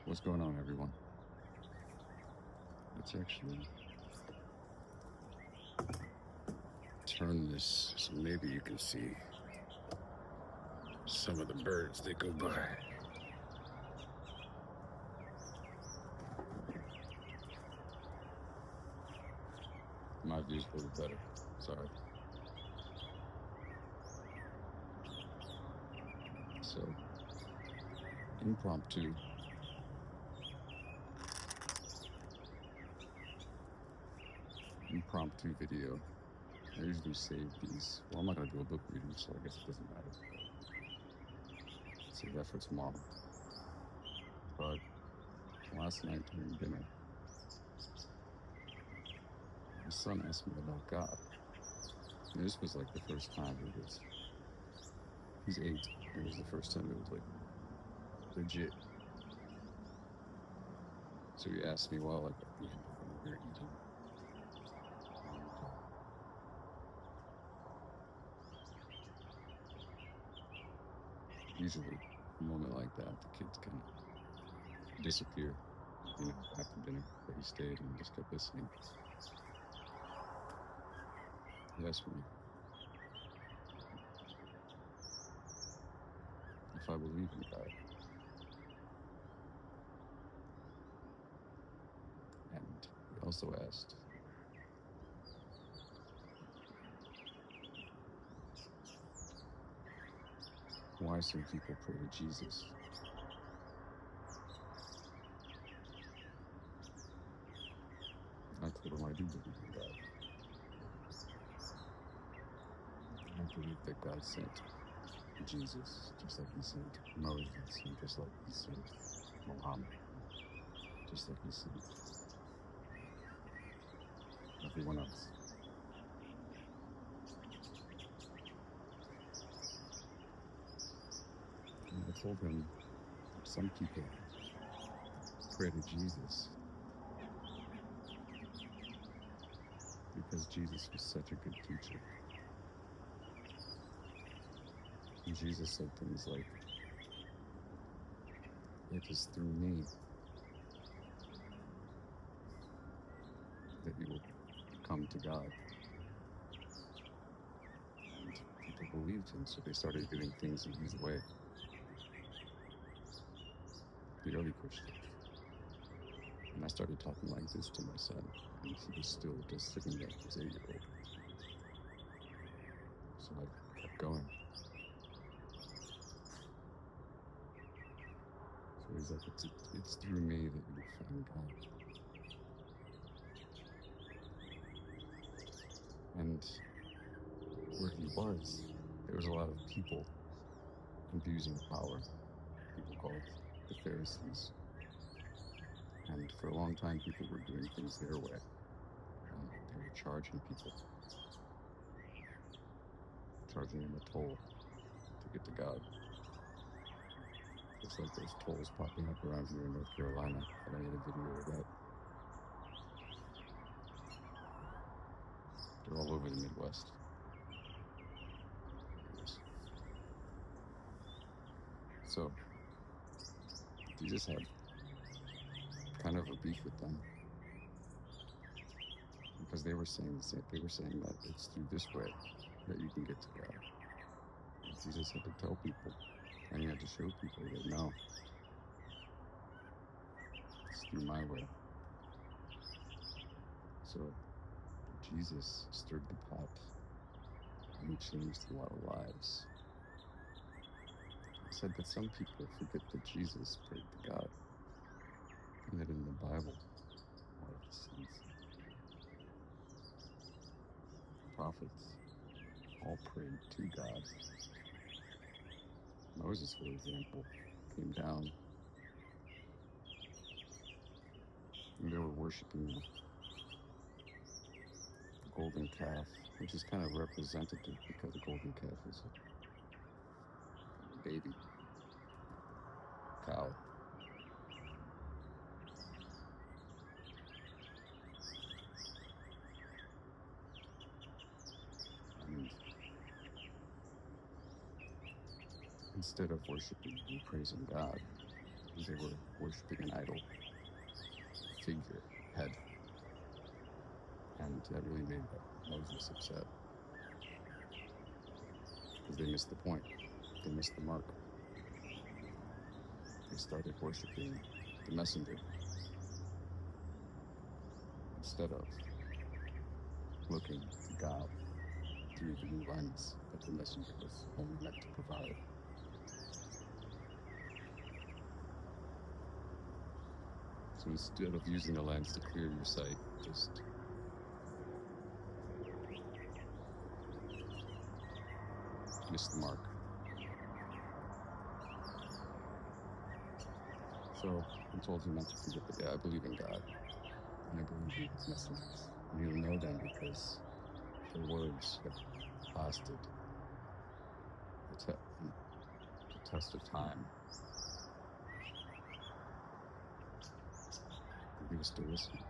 What's going on, everyone? Let's actually turn this so maybe you can see some of the birds that go by. My view's a little better. Sorry. So, impromptu. Impromptu video. I usually save these. Well, I'm not going to do a book reading, so I guess it doesn't matter. Save that for tomorrow. But last night during dinner, my son asked me about God. And this was like the first time it was. He's 8. It was the first time it was like legit. So he asked me while at the end when we were eating. Usually, a moment like that, the kids can disappear, after dinner. But he stayed and just kept listening. He asked me if I believe in God. And he also asked why some people pray to Jesus. I told him I do believe in God. I believe that God sent Jesus, just like he sent Moses, and just like he sent Muhammad, just like he sent everyone else. And I told him some people pray to Jesus because Jesus was such a good teacher. And Jesus said things like, it is through me that you will come to God. And people believed him, so they started doing things in his way. The early Christians. And I started talking like this to my son, and he was still just sitting there, his 8-year-old. So I kept going. So he's like, it's through me that you find God. And where he was, there was a lot of people abusing power. People called the Pharisees. And for a long time, people were doing things their way. They were charging people. Charging them a toll to get to God. Just like those tolls popping up around here in North Carolina. And I made a video of that. They're all over the Midwest. So, Jesus had kind of a beef with them. Because they were saying the same. They were saying that it's through this way that you can get to God. And Jesus had to tell people, and he had to show people that no, it's through my way. So Jesus stirred the pot, and he changed a lot of lives. He said that some people forget that Jesus prayed to God, and that in the Bible, all of the saints, prophets, all prayed to God. Moses, for example, came down and they were worshiping the golden calf, which is kind of representative because the golden calf is a baby cow. And instead of worshiping and praising God, They were worshipping an idol, figure, head. And that really made Moses upset. Because they missed the point. They missed the mark. They started worshipping the messenger instead of looking to God through the new lens that the messenger was only meant to provide. So instead of using the lens to clear your sight, just miss the mark. So I told him not to forget that, yeah, I believe in God, and I believe in his messengers. And you'll know them because their words have lasted the test of time. And he was still listening.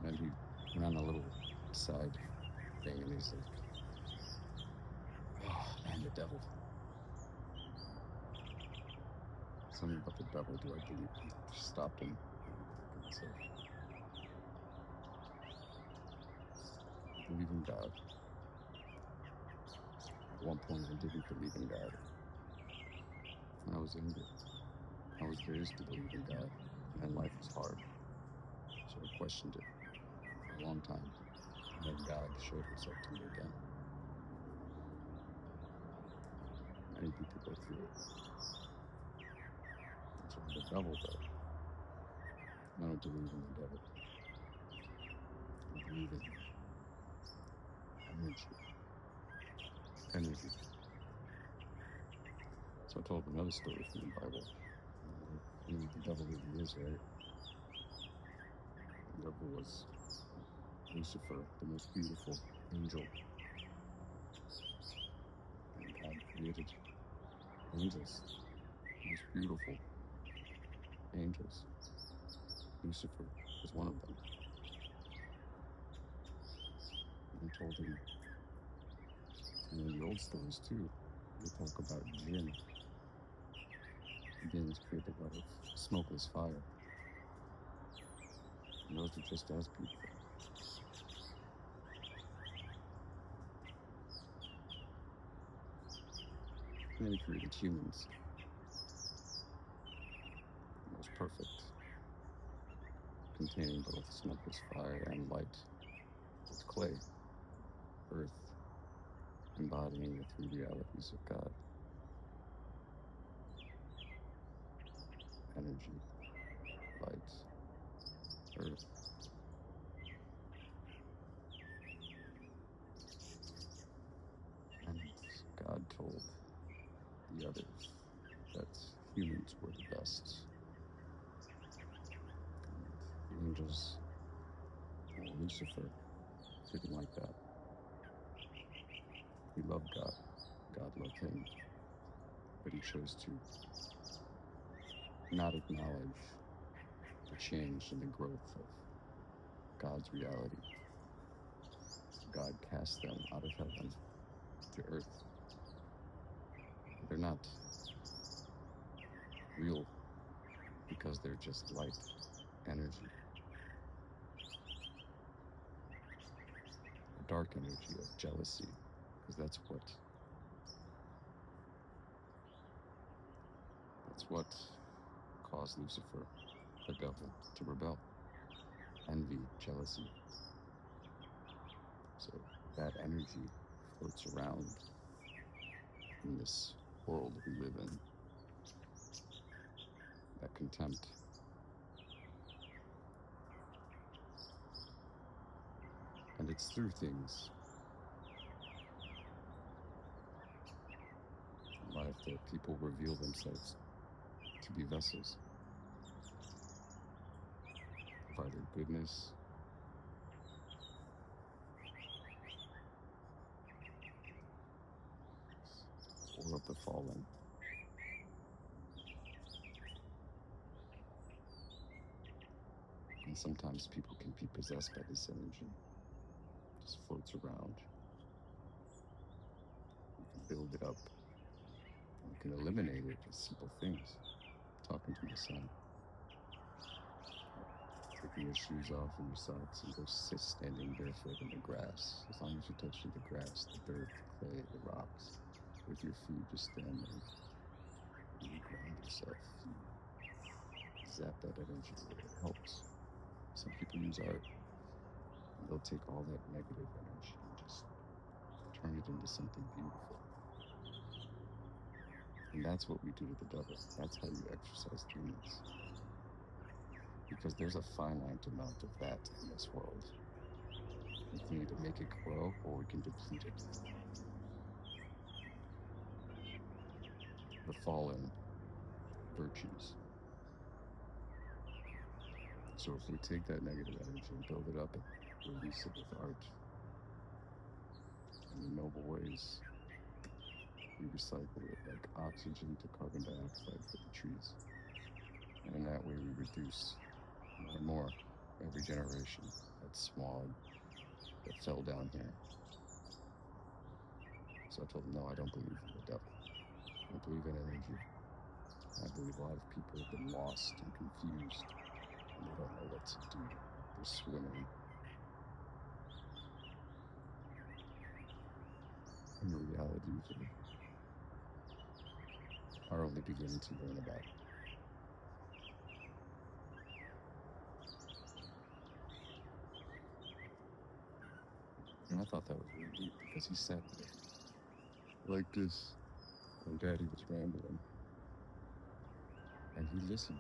And he went on a little side thing, and he's like, oh, man, the devil. Something about the devil, do I believe? I just stopped him and said, I believe in God. At one point, I didn't believe in God. And I was angry. I was raised to believe in God, and then life was hard. So I questioned it for a long time. And then God showed himself to me again. Many people go through it. It's like the devil, though. I don't believe in the devil. I believe in energy. So I told him another story from the Bible. And the devil really is, right? The devil was Lucifer, the most beautiful angel. And God created angels, the most beautiful angels. Lucifer was one of them. And I told him, and in the old stories too, they talk about jinn beings created out of smokeless fire. And those are just as beautiful. And then he created humans. The most perfect, containing both smokeless fire and light, with clay, earth, embodying the three realities of God. Energy, light, earth. And God told the others that humans were the best. And the angels, well, Lucifer, didn't like that. He loved God. God loved him. But he chose to not acknowledge the change and the growth of God's reality. God cast them out of heaven to earth. They're not real because they're just light, energy. A dark energy of jealousy, because that's what caused Lucifer, the devil, to rebel. Envy, jealousy. So that energy floats around in this world we live in. That contempt. And it's through things in life that people reveal themselves to be vessels of either goodness or of the fallen. And sometimes people can be possessed by this energy. It just floats around. You can build it up. You can eliminate it with simple things. Talking to my son. Taking your shoes off and your socks and go sit standing barefoot in the grass. As long as you touch the grass, the dirt, the clay, the rocks, with your feet, just stand there. You ground yourself. You zap that energy where it helps. Some people use art. And they'll take all that negative energy and just turn it into something beautiful. And that's what we do to the devil. That's how you exercise demons. Because there's a finite amount of that in this world. We can either make it grow or we can deplete it. The fallen virtues. So if we take that negative energy and build it up and release it with art in noble ways, we recycle it like oxygen to carbon dioxide for the trees. And in that way we reduce more and more every generation that smog that fell down here. So I told him, no, I don't believe in the devil. I believe in energy. I believe a lot of people have been lost and confused and they don't know what to do. They're swimming in a reality they are only beginning to learn about. And I thought that was really deep because he sat there like this when Daddy was rambling. And he listened.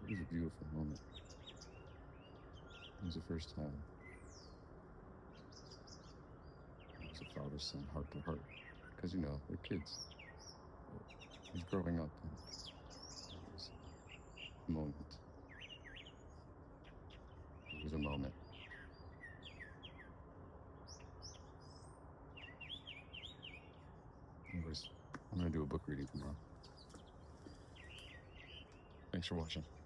It was a beautiful moment. It was the first time it was a father-son heart to heart. Because, you know, they're kids. He's growing up and it was a moment. It was a moment. Anyways, I'm going to do a book reading tomorrow. Thanks for watching.